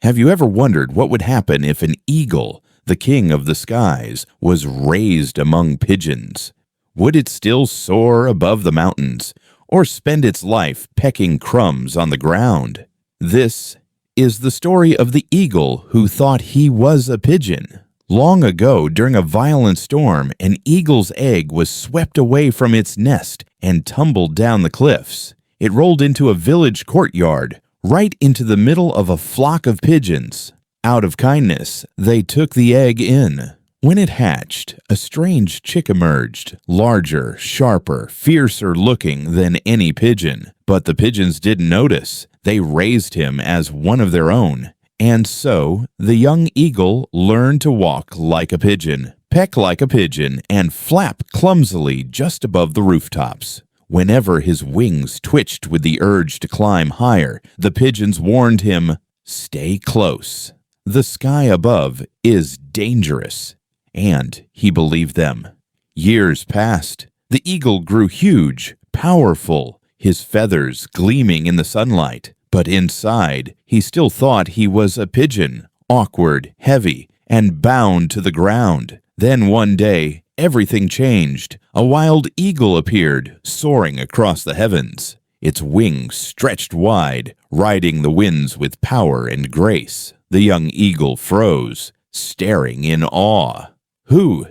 Have you ever wondered what would happen if an eagle, the king of the skies, was raised among pigeons? Would it still soar above the mountains, or spend its life pecking crumbs on the ground? This is the story of the eagle who thought he was a pigeon. Long ago, during a violent storm, an eagle's egg was swept away from its nest and tumbled down the cliffs. It rolled into a village courtyard, right into the middle of a flock of pigeons. Out of kindness, they took the egg in. When it hatched, a strange chick emerged, larger, sharper, fiercer looking than any pigeon. But the pigeons didn't notice. They raised him as one of their own. And so, the young eagle learned to walk like a pigeon, peck like a pigeon, and flap clumsily just above the rooftops. Whenever his wings twitched with the urge to climb higher, the pigeons warned him, "Stay close. The sky above is dangerous." And he believed them. Years passed. The eagle grew huge, powerful, his feathers gleaming in the sunlight. But inside, he still thought he was a pigeon, awkward, heavy, and bound to the ground. Then one day, everything changed. A wild eagle appeared, soaring across the heavens. Its wings stretched wide, riding the winds with power and grace. The young eagle froze, staring in awe. "Who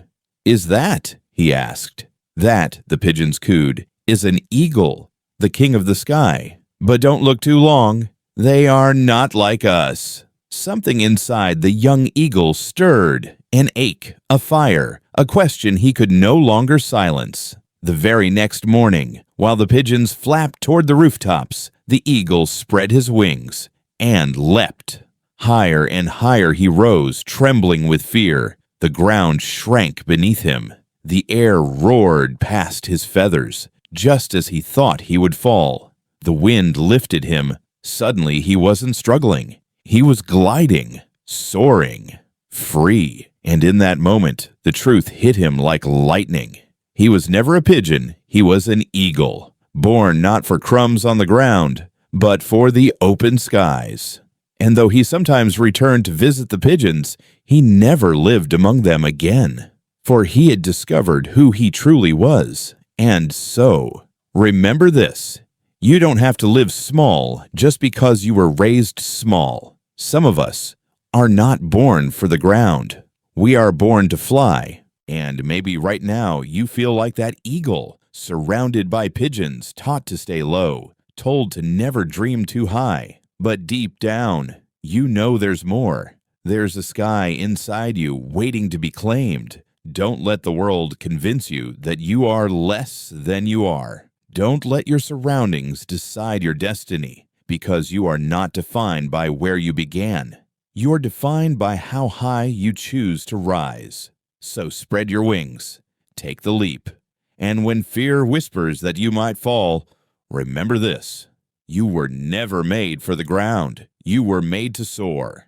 is that?" he asked. "That," the pigeons cooed, "is an eagle, the king of the sky. But don't look too long. They are not like us." Something inside the young eagle stirred, an ache, a fire, a question he could no longer silence. The very next morning, while the pigeons flapped toward the rooftops, the eagle spread his wings and leapt. Higher and higher he rose, trembling with fear. The ground shrank beneath him. The air roared past his feathers, just as he thought he would fall. The wind lifted him. Suddenly he wasn't struggling. He was gliding, soaring, free. And in that moment, the truth hit him like lightning. He was never a pigeon. He was an eagle, born not for crumbs on the ground, but for the open skies. And though he sometimes returned to visit the pigeons, he never lived among them again, for he had discovered who he truly was. And so, remember this: you don't have to live small just because you were raised small. Some of us are not born for the ground. We are born to fly. And maybe right now you feel like that eagle, surrounded by pigeons, taught to stay low, told to never dream too high. But deep down, you know there's more. There's a sky inside you waiting to be claimed. Don't let the world convince you that you are less than you are. Don't let your surroundings decide your destiny, because you are not defined by where you began. You are defined by how high you choose to rise. So spread your wings, take the leap, and when fear whispers that you might fall, remember this: you were never made for the ground. You were made to soar.